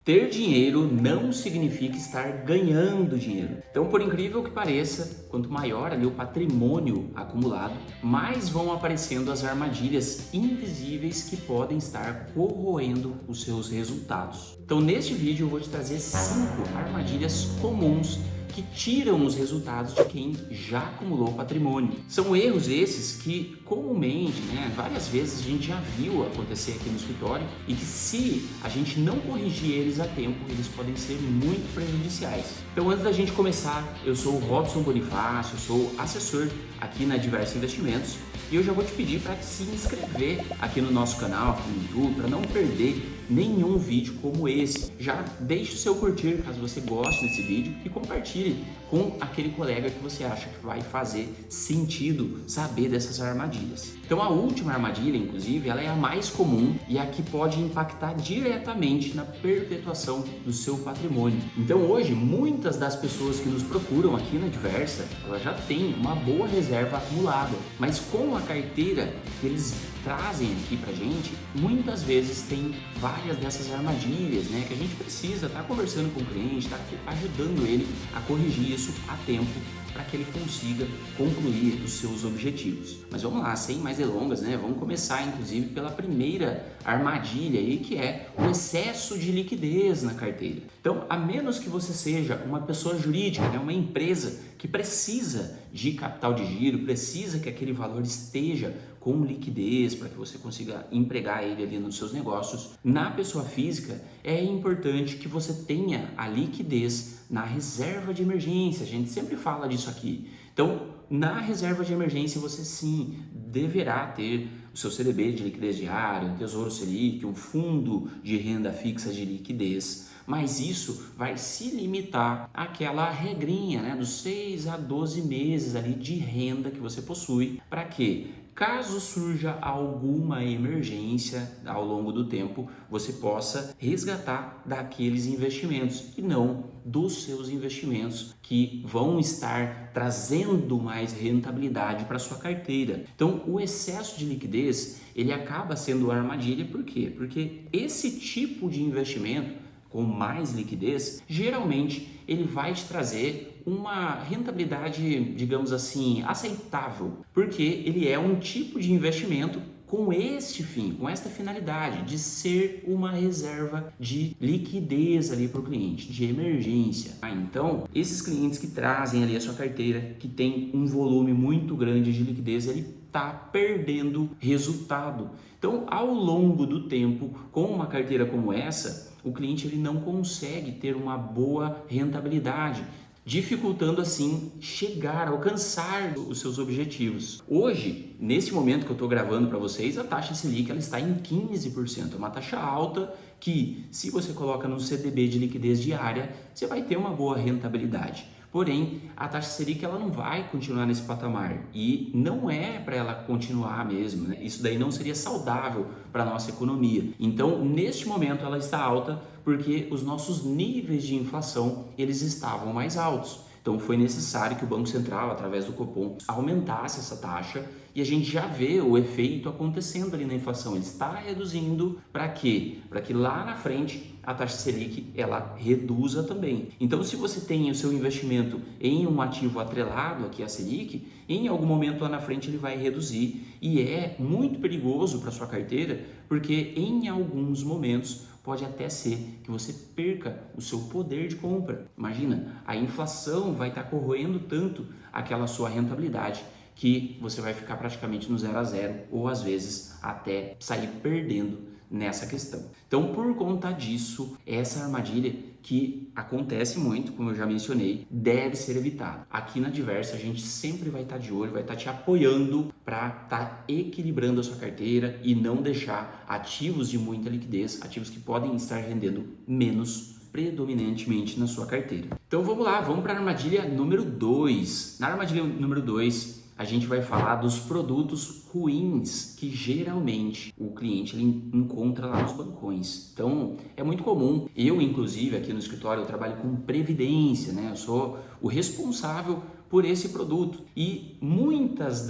Ter dinheiro não significa estar ganhando dinheiro. Então, por incrível que pareça, quanto maior ali o patrimônio acumulado, mais vão aparecendo as armadilhas invisíveis que podem estar corroendo os seus resultados. Então, neste vídeo eu vou te trazer 5 armadilhas comuns que tiram os resultados de quem já acumulou patrimônio. São erros esses que comumente, várias vezes a gente já viu acontecer aqui no escritório e que, se a gente não corrigir eles a tempo, eles podem ser muito prejudiciais. Então, antes da gente começar, eu sou o Robson Bonifácio, sou assessor aqui na Diversa Investimentos e eu já vou te pedir para se inscrever aqui no nosso canal, aqui no YouTube, para não perder nenhum vídeo como esse. Já deixe o seu curtir caso você goste desse vídeo e compartilhe com aquele colega que você acha que vai fazer sentido saber dessas armadilhas. Então, a última armadilha, inclusive, ela é a mais comum e a que pode impactar diretamente na perpetuação do seu patrimônio. Então, hoje, muitas das pessoas que nos procuram aqui na Diversa, elas já têm uma boa reserva acumulada, mas com a carteira que eles trazem aqui pra gente, muitas vezes tem várias dessas armadilhas, que a gente precisa estar conversando com o cliente, estar ajudando ele a corrigir isso a tempo para que ele consiga concluir os seus objetivos. Mas vamos lá, sem mais delongas, vamos começar inclusive pela primeira armadilha aí, que é o excesso de liquidez na carteira. Então, a menos que você seja uma pessoa jurídica, uma empresa que precisa de capital de giro, precisa que aquele valor esteja com liquidez para que você consiga empregar ele ali nos seus negócios, na pessoa física é importante que você tenha a liquidez na reserva de emergência. A gente sempre fala disso aqui. Então, na reserva de emergência você sim deverá ter o seu CDB de liquidez diária, um Tesouro Selic, um fundo de renda fixa de liquidez. Mas isso vai se limitar àquela regrinha, dos 6 a 12 meses ali de renda que você possui, para que, caso surja alguma emergência ao longo do tempo, você possa resgatar daqueles investimentos e não dos seus investimentos que vão estar trazendo mais rentabilidade para sua carteira. Então, o excesso de liquidez, ele acaba sendo armadilha. Por quê? Porque esse tipo de investimento com mais liquidez, geralmente ele vai te trazer uma rentabilidade, digamos assim, aceitável, porque ele é um tipo de investimento com este fim, com esta finalidade de ser uma reserva de liquidez ali para o cliente, de emergência. Então, esses clientes que trazem ali a sua carteira, que tem um volume muito grande de liquidez, ele está perdendo resultado. Então, ao longo do tempo, com uma carteira como essa, o cliente ele não consegue ter uma boa rentabilidade, dificultando assim chegar, alcançar os seus objetivos. Hoje, nesse momento que eu estou gravando para vocês, a taxa Selic ela está em 15%, é uma taxa alta que, se você coloca no CDB de liquidez diária, você vai ter uma boa rentabilidade. Porém, a taxa Selic ela não vai continuar nesse patamar e não é para ela continuar mesmo. Isso daí não seria saudável para a nossa economia. Então, neste momento, ela está alta porque os nossos níveis de inflação eles estavam mais altos. Então, foi necessário que o Banco Central, através do Copom, aumentasse essa taxa e a gente já vê o efeito acontecendo ali na inflação. Ele está reduzindo para quê? Para que lá na frente a taxa Selic ela reduza também. Então, se você tem o seu investimento em um ativo atrelado aqui à Selic, em algum momento lá na frente ele vai reduzir e é muito perigoso para sua carteira, porque em alguns momentos pode até ser que você perca o seu poder de compra. Imagina, a inflação vai estar corroendo tanto aquela sua rentabilidade que você vai ficar praticamente no 0 a 0 ou às vezes até sair perdendo nessa questão. Então, por conta disso, essa armadilha que acontece muito, como eu já mencionei, deve ser evitada. Aqui na Diversa a gente sempre vai estar de olho, vai estar te apoiando para estar equilibrando a sua carteira e não deixar ativos de muita liquidez, ativos que podem estar rendendo menos, predominantemente na sua carteira. Então vamos lá, vamos para a armadilha número 2. Na armadilha número 2, a gente vai falar dos produtos ruins que geralmente o cliente ele encontra lá nos bancões. Então, é muito comum. Eu, inclusive, aqui no escritório, eu trabalho com previdência, Eu sou o responsável por esse produto. E muitos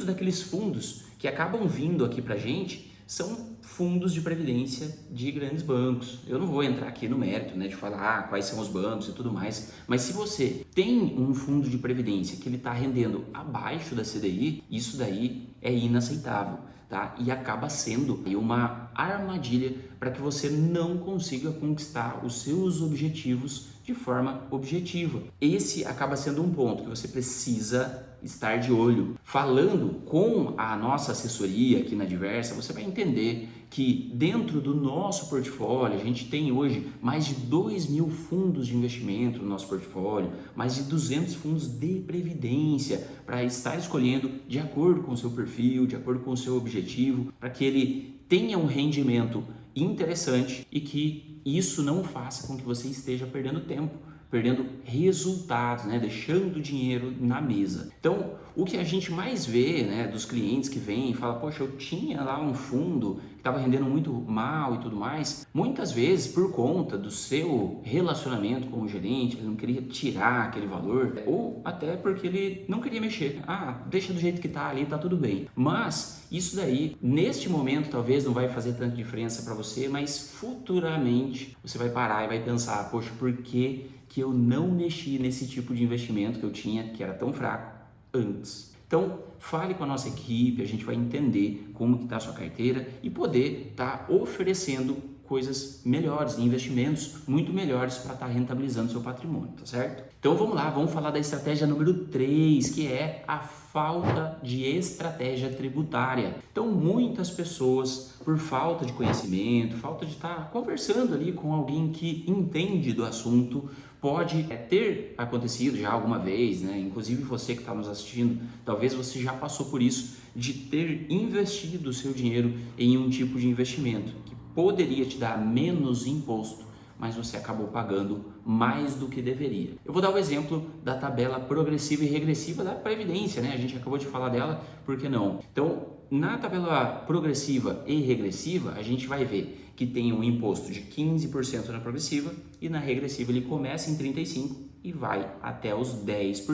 daqueles fundos que acabam vindo aqui pra gente são fundos de previdência de grandes bancos. Eu não vou entrar aqui no mérito, né, de falar quais são os bancos e tudo mais, mas se você tem um fundo de previdência que ele está rendendo abaixo da CDI, isso daí é inaceitável. Tá? E acaba sendo uma armadilha para que você não consiga conquistar os seus objetivos de forma objetiva. Esse acaba sendo um ponto que você precisa estar de olho. Falando com a nossa assessoria aqui na Diversa, você vai entender que dentro do nosso portfólio, a gente tem hoje mais de 2.000 fundos de investimento no nosso portfólio, mais de 200 fundos de previdência para estar escolhendo de acordo com o seu perfil, de acordo com o seu objetivo, para que ele tenha um rendimento interessante e que isso não faça com que você esteja perdendo tempo, perdendo resultados, né? Deixando dinheiro na mesa. Então, o que a gente mais vê, né, dos clientes que vêm e falam, poxa, eu tinha lá um fundo que estava rendendo muito mal e tudo mais, muitas vezes por conta do seu relacionamento com o gerente, ele não queria tirar aquele valor, ou até porque ele não queria mexer. Ah, deixa do jeito que tá ali, tá tudo bem. Mas isso daí, neste momento, talvez não vai fazer tanta diferença para você, mas futuramente você vai parar e vai pensar, poxa, por que eu não mexi nesse tipo de investimento que eu tinha, que era tão fraco antes? Então, fale com a nossa equipe, a gente vai entender como que está a sua carteira e poder estar oferecendo coisas melhores, investimentos muito melhores para estar rentabilizando seu patrimônio, tá certo? Então vamos lá, vamos falar da estratégia número 3, que é a falta de estratégia tributária. Então muitas pessoas, por falta de conhecimento, falta de estar conversando ali com alguém que entende do assunto, pode ter acontecido já alguma vez, né? Inclusive você que está nos assistindo, talvez você já passou por isso, de ter investido o seu dinheiro em um tipo de investimento que poderia te dar menos imposto, mas você acabou pagando mais do que deveria. Eu vou dar o exemplo da tabela progressiva e regressiva da Previdência, né? A gente acabou de falar dela, por que não? Então, na tabela progressiva e regressiva, a gente vai ver que tem um imposto de 15% na progressiva e na regressiva ele começa em 35% e vai até os 10%.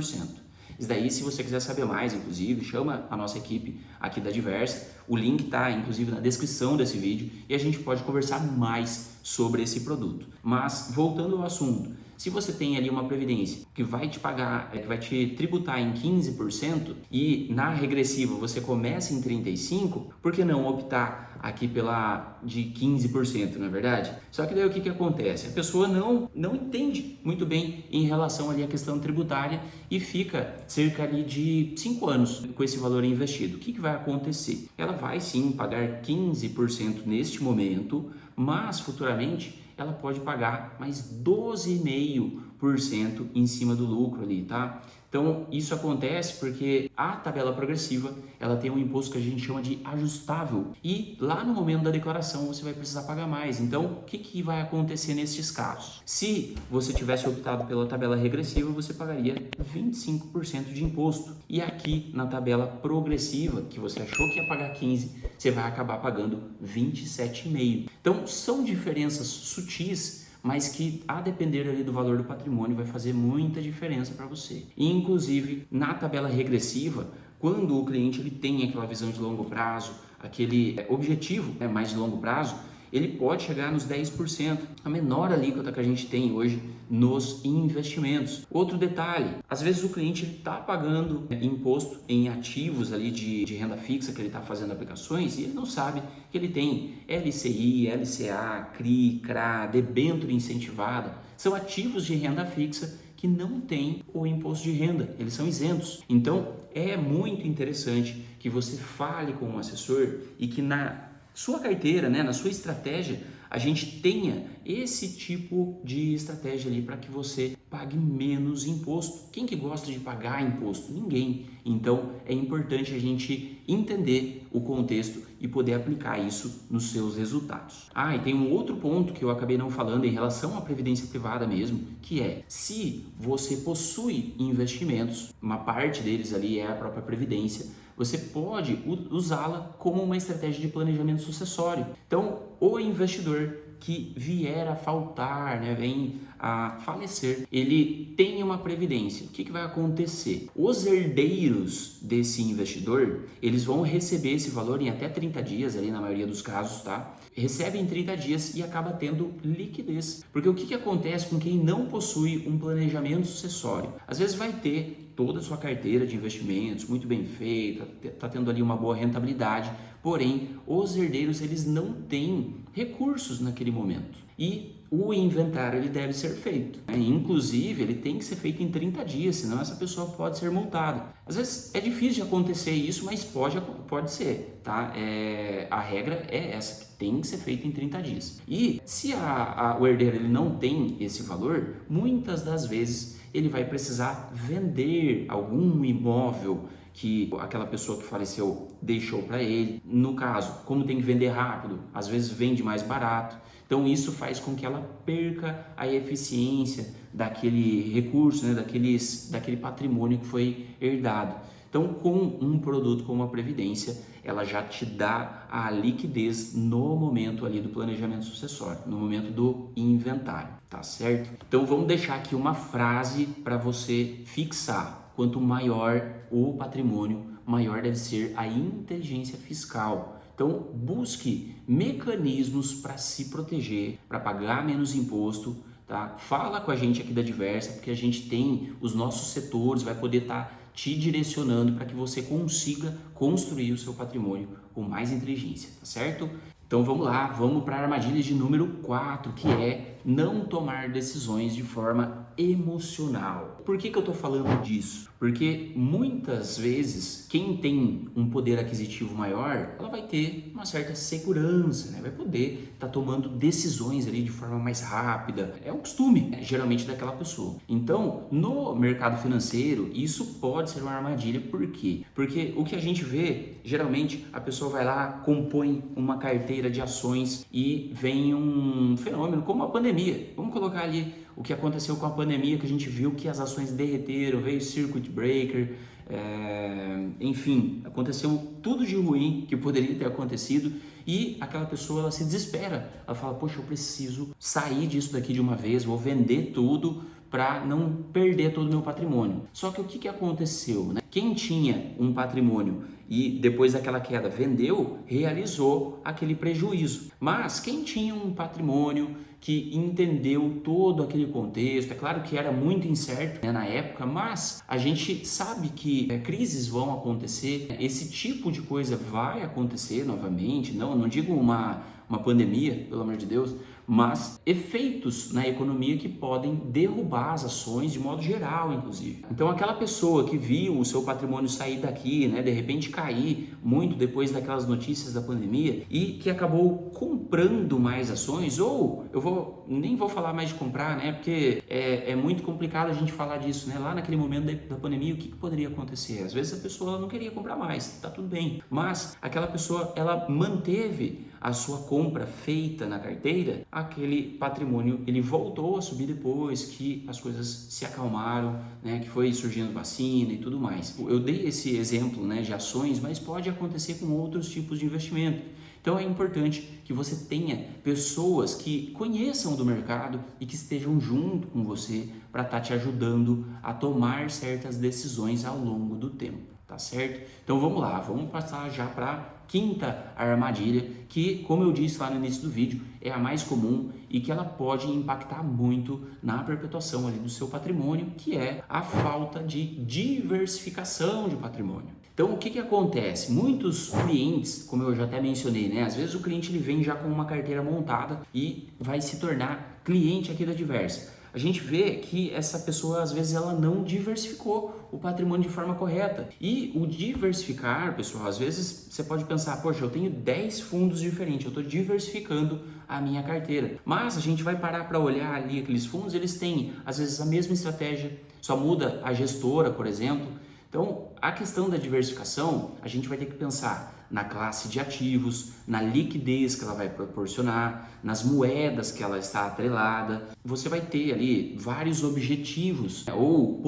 Isso daí, se você quiser saber mais, inclusive, chama a nossa equipe aqui da Diversa. O link está, inclusive, na descrição desse vídeo e a gente pode conversar mais sobre esse produto. Mas, voltando ao assunto, se você tem ali uma previdência que vai te pagar, que vai te tributar em 15% e na regressiva você começa em 35%, por que não optar aqui pela de 15%, não é verdade? Só que daí o que acontece? A pessoa não entende muito bem em relação ali à questão tributária e fica cerca ali de 5 anos com esse valor investido. O que vai acontecer? Ela vai sim pagar 15% neste momento, mas futuramente ela pode pagar mais 12,5% em cima do lucro ali, tá? Então, isso acontece porque a tabela progressiva, ela tem um imposto que a gente chama de ajustável e lá no momento da declaração você vai precisar pagar mais. Então, o que vai acontecer nesses casos? Se você tivesse optado pela tabela regressiva, você pagaria 25% de imposto. E aqui na tabela progressiva, que você achou que ia pagar 15%, você vai acabar pagando 27,5%. Então, são diferenças sutis, mas que a depender ali do valor do patrimônio vai fazer muita diferença para você. E, inclusive, na tabela regressiva, quando o cliente ele tem aquela visão de longo prazo, aquele objetivo, né, mais de longo prazo, ele pode chegar nos 10%, a menor alíquota que a gente tem hoje nos investimentos. Outro detalhe, às vezes o cliente está pagando imposto em ativos ali de renda fixa que ele está fazendo aplicações e ele não sabe que ele tem LCI, LCA, CRI, CRA, debênture incentivada, são ativos de renda fixa que não tem o imposto de renda, eles são isentos. Então é muito interessante que você fale com um assessor e que na sua carteira, né, na sua estratégia, a gente tenha esse tipo de estratégia ali para que você pague menos imposto. Quem que gosta de pagar imposto? Ninguém. Então é importante a gente entender o contexto e poder aplicar isso nos seus resultados. E tem um outro ponto que eu acabei não falando em relação à previdência privada mesmo, que é se você possui investimentos, uma parte deles ali é a própria previdência, você pode usá-la como uma estratégia de planejamento sucessório. Então, o investidor que vier a faltar, né, vem a falecer, ele tem uma previdência. O que vai acontecer? Os herdeiros desse investidor, eles vão receber esse valor em até 30 dias, ali na maioria dos casos, tá? Recebe em 30 dias e acaba tendo liquidez. Porque o que acontece com quem não possui um planejamento sucessório? Às vezes vai ter toda a sua carteira de investimentos muito bem feita, está tendo ali uma boa rentabilidade, porém os herdeiros eles não têm recursos naquele momento. E o inventário ele deve ser feito, né? Inclusive ele tem que ser feito em 30 dias, senão essa pessoa pode ser multada. Às vezes é difícil de acontecer isso, mas pode ser, tá? A regra é essa, que tem que ser feito em 30 dias. E se o herdeiro ele não tem esse valor, muitas das vezes ele vai precisar vender algum imóvel que aquela pessoa que faleceu deixou para ele. No caso, como tem que vender rápido, às vezes vende mais barato. Então isso faz com que ela perca a eficiência daquele recurso, né, daquele patrimônio que foi herdado. Então, com um produto como a Previdência, ela já te dá a liquidez no momento ali do planejamento sucessório, no momento do inventário, tá certo? Então, vamos deixar aqui uma frase para você fixar. Quanto maior o patrimônio, maior deve ser a inteligência fiscal. Então, busque mecanismos para se proteger, para pagar menos imposto, tá? Fala com a gente aqui da Diversa, porque a gente tem os nossos setores, vai poder estar te direcionando para que você consiga construir o seu patrimônio com mais inteligência, tá certo? Então vamos lá, vamos para a armadilha de número 4, que é não tomar decisões de forma emocional. Por que eu estou falando disso? Porque muitas vezes quem tem um poder aquisitivo maior, ela vai ter uma certa segurança, né? Vai poder estar tomando decisões ali de forma mais rápida. É um costume, né, geralmente daquela pessoa. Então, no mercado financeiro, isso pode ser uma armadilha. Por quê? Porque o que a gente vê, geralmente a pessoa vai lá, compõe uma carteira de ações e vem um fenômeno como a pandemia. Vamos colocar ali o que aconteceu com a pandemia, que a gente viu que as ações derreteram, veio circuit breaker, enfim, aconteceu tudo de ruim que poderia ter acontecido e aquela pessoa ela se desespera, ela fala, poxa, eu preciso sair disso daqui de uma vez, vou vender tudo para não perder todo o meu patrimônio. Só que o que aconteceu, né? Quem tinha um patrimônio e depois daquela queda vendeu, realizou aquele prejuízo. Mas quem tinha um patrimônio que entendeu todo aquele contexto, é claro que era muito incerto, né, na época, mas a gente sabe que crises vão acontecer, esse tipo de coisa vai acontecer novamente, não digo uma pandemia, pelo amor de Deus, mas efeitos na economia que podem derrubar as ações de modo geral, inclusive. Então, aquela pessoa que viu o seu patrimônio sair daqui, né, de repente cair muito depois daquelas notícias da pandemia e que acabou comprando mais ações, ou nem vou falar mais de comprar, né, porque é muito complicado a gente falar disso, né, lá naquele momento da pandemia, o que poderia acontecer? Às vezes a pessoa não queria comprar mais, tá tudo bem, mas aquela pessoa, ela manteve a sua compra feita na carteira, aquele patrimônio ele voltou a subir depois que as coisas se acalmaram, né, que foi surgindo vacina e tudo mais. Eu dei esse exemplo, né, de ações, mas pode acontecer com outros tipos de investimento. Então é importante que você tenha pessoas que conheçam do mercado e que estejam junto com você para estar te ajudando a tomar certas decisões ao longo do tempo, tá certo? Então vamos lá, vamos passar já para a quinta armadilha, que, como eu disse lá no início do vídeo, é a mais comum e que ela pode impactar muito na perpetuação ali do seu patrimônio, que é a falta de diversificação de patrimônio. Então, o que acontece? Muitos clientes, como eu já até mencionei, né? Às vezes o cliente ele vem já com uma carteira montada e vai se tornar cliente aqui da Diversa. A gente vê que essa pessoa, às vezes, ela não diversificou o patrimônio de forma correta. E o diversificar, pessoal, às vezes você pode pensar, poxa, eu tenho 10 fundos diferentes, eu estou diversificando a minha carteira. Mas a gente vai parar para olhar ali aqueles fundos, eles têm, às vezes, a mesma estratégia, só muda a gestora, por exemplo. Então, a questão da diversificação, a gente vai ter que pensar na classe de ativos, na liquidez que ela vai proporcionar, nas moedas que ela está atrelada. Você vai ter ali vários objetivos, ou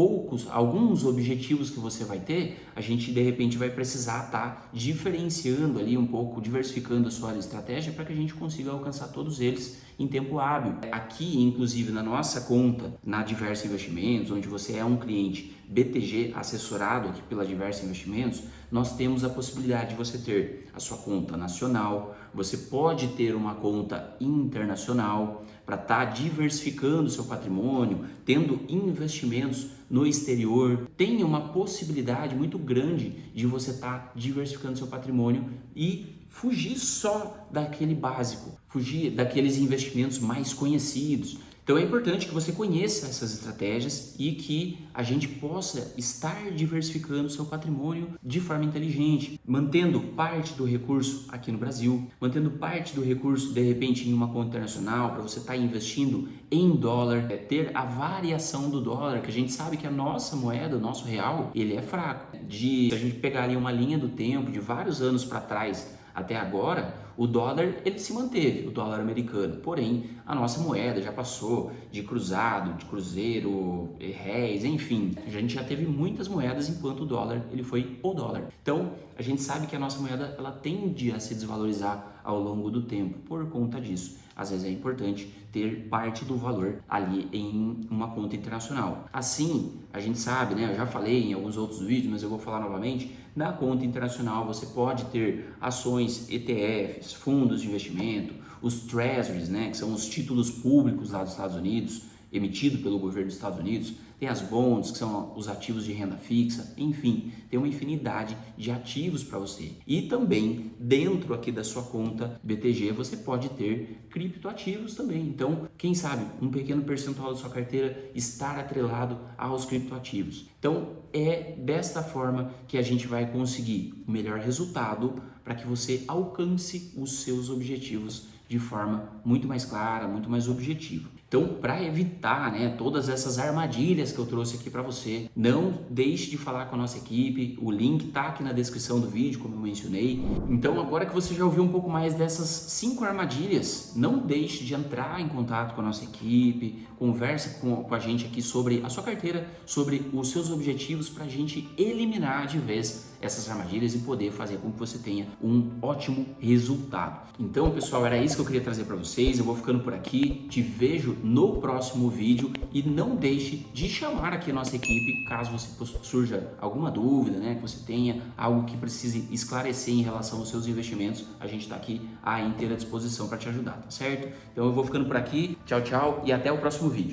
alguns objetivos que você vai ter, a gente de repente vai precisar estar diferenciando ali um pouco, diversificando a sua estratégia para que a gente consiga alcançar todos eles em tempo hábil. Aqui, inclusive, na nossa conta, na Diversa Investimentos, onde você é um cliente BTG assessorado aqui pela Diversa Investimentos, nós temos a possibilidade de você ter a sua conta nacional, você pode ter uma conta internacional para estar diversificando seu patrimônio, tendo investimentos no exterior. Tem uma possibilidade muito grande de você estar diversificando seu patrimônio e fugir só daquele básico, fugir daqueles investimentos mais conhecidos. Então é importante que você conheça essas estratégias e que a gente possa estar diversificando seu patrimônio de forma inteligente, mantendo parte do recurso aqui no Brasil, mantendo parte do recurso de repente em uma conta internacional para você estar investindo em dólar, ter a variação do dólar, que a gente sabe que a nossa moeda, o nosso real, ele é fraco. Se a gente pegar ali uma linha do tempo de vários anos para trás até agora, o dólar ele se manteve, o dólar americano, porém a nossa moeda já passou de cruzado, de cruzeiro, réis, enfim, a gente já teve muitas moedas enquanto o dólar ele foi o dólar. Então a gente sabe que a nossa moeda ela tende a se desvalorizar ao longo do tempo por conta disso. Às vezes é importante ter parte do valor ali em uma conta internacional. Assim, a gente sabe, né? Eu já falei em alguns outros vídeos, mas eu vou falar novamente. Na conta internacional você pode ter ações, ETFs, fundos de investimento, os treasuries, né? Que são os títulos públicos lá dos Estados Unidos, emitido pelo governo dos Estados Unidos. Tem as bonds, que são os ativos de renda fixa, enfim, tem uma infinidade de ativos para você. E também, dentro aqui da sua conta BTG, você pode ter criptoativos também. Então, quem sabe, um pequeno percentual da sua carteira estar atrelado aos criptoativos. Então, é desta forma que a gente vai conseguir o melhor resultado para que você alcance os seus objetivos de forma muito mais clara, muito mais objetiva. Então, para evitar, né, todas essas armadilhas que eu trouxe aqui para você, não deixe de falar com a nossa equipe. O link tá aqui na descrição do vídeo, como eu mencionei. Então, agora que você já ouviu um pouco mais dessas 5 armadilhas, não deixe de entrar em contato com a nossa equipe, conversa com a gente aqui sobre a sua carteira, sobre os seus objetivos, para a gente eliminar de vez essas armadilhas e poder fazer com que você tenha um ótimo resultado. Então, pessoal, era isso que eu queria trazer para vocês. Eu vou ficando por aqui, te vejo no próximo vídeo e não deixe de chamar aqui a nossa equipe caso você surja alguma dúvida, né, que você tenha algo que precise esclarecer em relação aos seus investimentos. A gente está aqui à inteira disposição para te ajudar, tá certo? Então eu vou ficando por aqui, tchau, tchau e até o próximo vídeo.